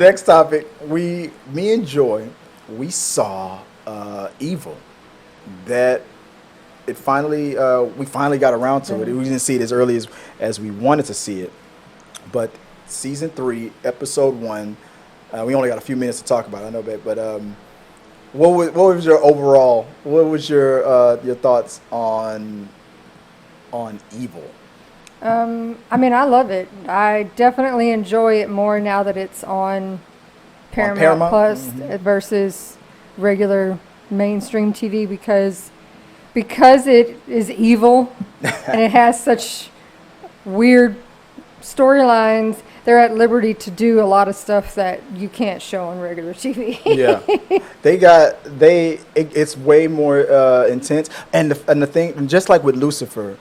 Next topic, me and Joy, we saw Evil. That we finally got around to it. We didn't see it as early as we wanted to see it, but season three, episode one. We only got a few minutes to talk about it, I know, babe, but what was your overall? What was your thoughts on Evil? I mean, I love it. I definitely enjoy it more now that it's on Paramount Plus versus regular mainstream TV because it is evil and it has such weird storylines. They're at liberty to do a lot of stuff that you can't show on regular TV. Yeah, it's way more intense, and the thing, just like with Lucifer,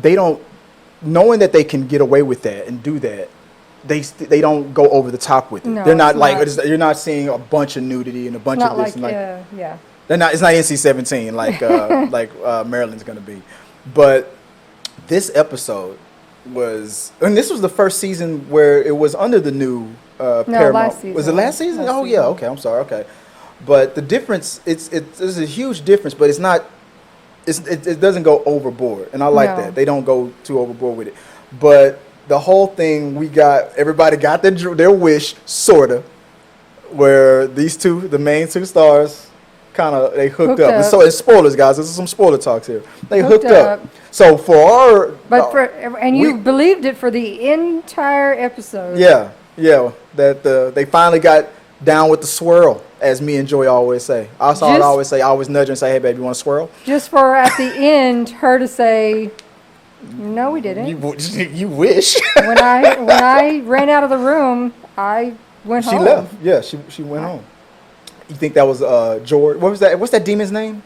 they don't, knowing that they can get away with that and do that, they don't go over the top with it. No, They're not like you're not seeing a bunch of nudity and a bunch of this. Not and yeah. They're not. It's not NC-17 like Maryland's gonna be, but this episode was, and this was the first season where it was under the new Paramount. Last season. Was it last season? Last oh season. Yeah. Okay. I'm sorry. Okay, but the difference, there's a huge difference, but it's not. It doesn't go overboard, and I like that. They don't go too overboard with it. But the whole thing, everybody got their wish, sorta, where these the main two stars, they hooked up. And so it's spoilers, guys. This is some spoiler talks here. They hooked up. So you believed it for the entire episode. Yeah. That they finally got down with the swirl, as me and Joy always say. I always nudge her and say, "Hey, baby, you want to swirl?" Just for at the end, her to say, "No, we didn't." You wish. when I ran out of the room, I went home. She left. Yeah, she went home. You think that was George? What was that? What's that demon's name?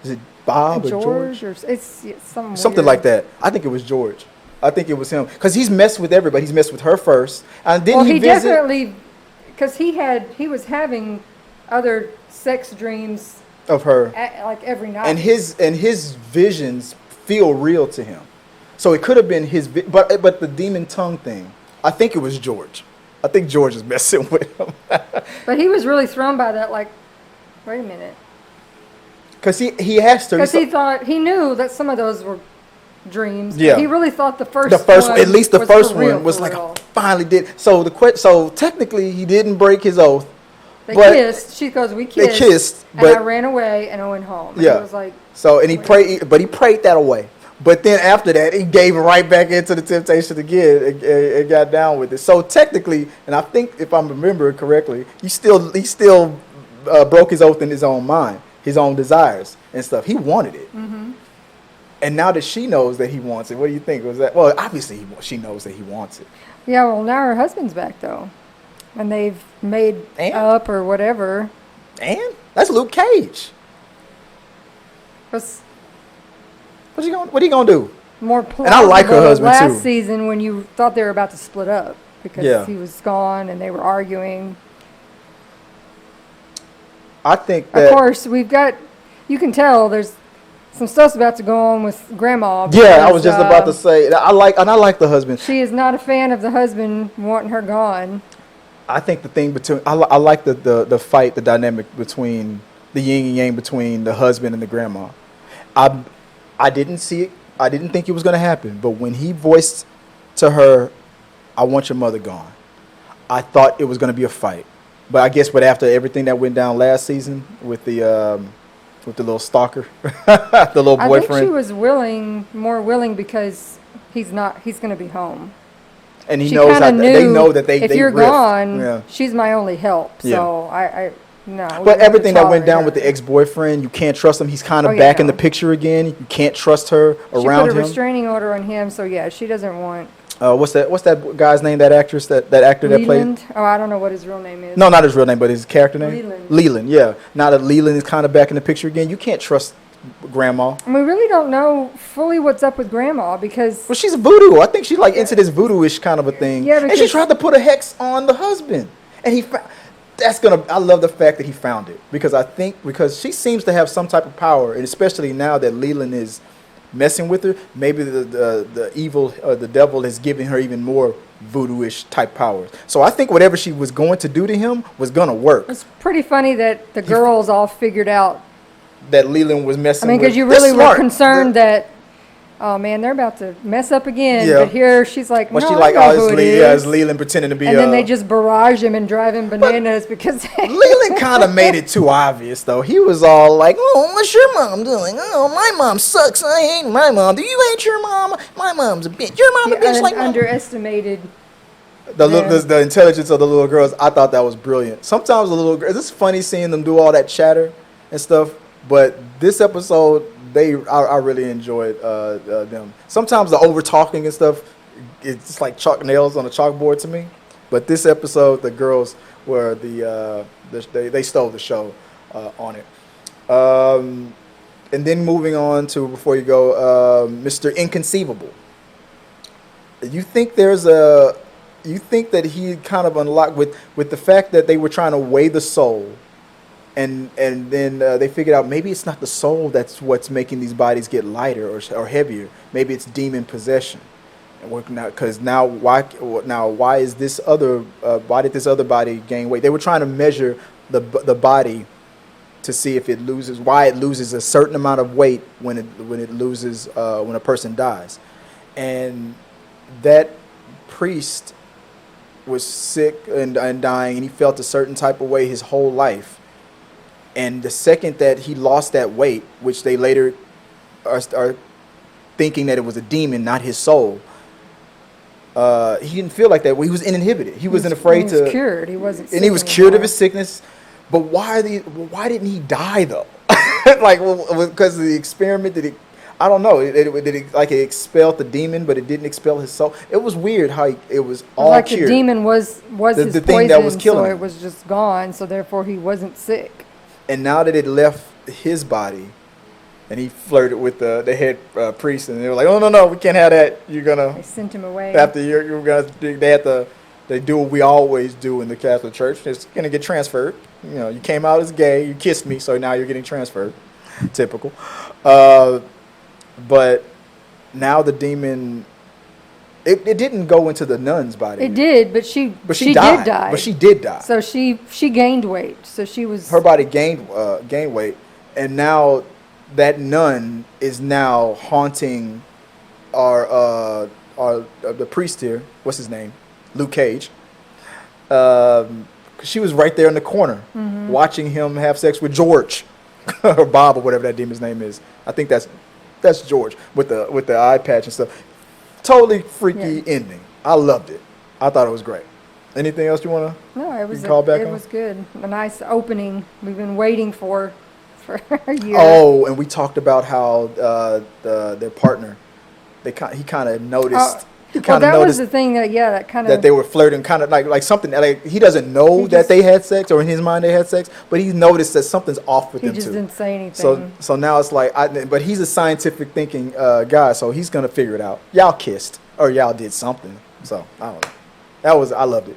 Is it Bob or George? Or it's something weird. like that. I think it was George. I think it was him because he's messed with everybody. He's messed with her first, and then he definitely, because he was having other sex dreams of her like every night, and his visions feel real to him. So it could have been but the demon tongue thing, I think it was George. I think George is messing with him. But he was really thrown by that. Like, wait a minute, because he asked her. Because he knew that some of those were dreams. Yeah, he really thought the first one was like finally did. So technically he didn't break his oath. They kissed. She goes, we kissed. They kissed, and I ran away and I went home. And yeah, he was like, so and he prayed, but he prayed that away. But then after that, he gave it right back into the temptation again and got down with it. So technically, and I think if I'm remembering correctly, he still broke his oath in his own mind, his own desires and stuff. He wanted it. Mm-hmm. And now that she knows that he wants it, what do you think? Well, obviously she knows that he wants it. Yeah, well, now her husband's back, though. And they've made up or whatever. And? That's Luke Cage. What are you gonna do? More plausible. And I like her husband too. Last season when you thought they were about to split up because he was gone and they were arguing. I think that, of course, you can tell there's some stuff's about to go on with Grandma. Yeah, I was just about to say, I like the husband. She is not a fan of the husband wanting her gone. I think the thing I like the fight, the dynamic between the yin and yang between the husband and the grandma. I didn't see it. I didn't think it was going to happen. But when he voiced to her, "I want your mother gone," I thought it was going to be a fight. But I guess, after everything that went down last season with the little stalker, the little boyfriend, I think she was more willing because he's going to be home. And he knows that they know that they if you're rift. Gone, she's my only help. So no. But everything that went down with the ex-boyfriend, you can't trust him. He's kind of back in the picture again. You can't trust her around him. She put a restraining order on him, so she doesn't want. What's that guy's name? That actress, that actor that played. Oh, I don't know what his real name is. No, not his real name, but his character name. Leland. Yeah. Now that Leland is kind of back in the picture again, you can't trust Grandma. And we really don't know fully what's up with Grandma because. Well, she's a voodoo. I think she's like into this voodoo-ish kind of a thing. Yeah, and she tried to put a hex on the husband, and I love the fact that he found it because she seems to have some type of power, and especially now that Leland is messing with her, maybe the evil, the devil is giving her even more voodoo-ish type powers. So I think whatever she was going to do to him was gonna work. It's pretty funny that the girls all figured out. That Leland was messing with. I mean, because you really were concerned that, oh man, they're about to mess up again. Yeah. But here she's like, Well, no, she I like, know oh, who it's it Leland, is. it's Leland pretending to be. And then they just barrage him and drive him bananas because. Leland kind of made it too obvious, though. He was all like, "Oh, what's your mom doing? Oh, my mom sucks. I hate my mom. Do you hate your mom? My mom's a bitch. Your mom a bitch like mom." Underestimated the intelligence of the little girls. I thought that was brilliant. Sometimes the little girls, it's funny seeing them do all that chatter and stuff. But this episode, I really enjoyed them. Sometimes the over talking and stuff, it's just like chalk nails on a chalkboard to me. But this episode, the girls were they stole the show on it. And then moving on to, before you go, Mr. Inconceivable. You think that he kind of unlocked with the fact that they were trying to weigh the soul, and then they figured out maybe it's not the soul that's what's making these bodies get lighter or heavier. Maybe it's demon possession. Because why is this other why did this other body gain weight? They were trying to measure the body to see if it loses, why it loses a certain amount of weight when it loses when a person dies, and that priest was sick and dying, and he felt a certain type of way his whole life. And the second that he lost that weight, which they later are thinking that it was a demon, not his soul, he didn't feel like that. He was uninhibited. He wasn't afraid to. He was cured. He wasn't. Sick and he was anymore. cured of his sickness. But why didn't he die though? Like, because of the experiment that I don't know. It expelled the demon, but it didn't expel his soul. It was weird how it was all like cured. the demon was his the poison, thing that was killing so him. it was just gone. So therefore, he wasn't sick. And now that it left his body, and he flirted with the head priest, and they were like, "Oh no, we can't have that. You're gonna." They sent him away. After you're gonna, they do what we always do in the Catholic Church. It's gonna get transferred. You know, you came out as gay, you kissed me, so now you're getting transferred. Typical. But now the demon, it didn't go into the nun's body. It did, but she died. did die. But she did die. So she gained weight. So she was. Her body gained weight, and now that nun is now haunting the priest here. What's his name? Luke Cage. She was right there in the corner, watching him have sex with George, or Bob, or whatever that demon's name is. I think that's George with the eye patch and stuff. Totally freaky ending. I loved it. I thought it was great. Anything else you want to? No, it was. It was good. A nice opening. We've been waiting for a year. Oh, and we talked about how their partner, he kind of noticed. That was the thing that kind of. That they were flirting, kind of like something. Like he doesn't know that they had sex, or in his mind they had sex, but he noticed that something's off with them too. He just didn't say anything. So now it's like, but he's a scientific thinking guy, so he's gonna figure it out. Y'all kissed, or y'all did something. So I don't know. I loved it.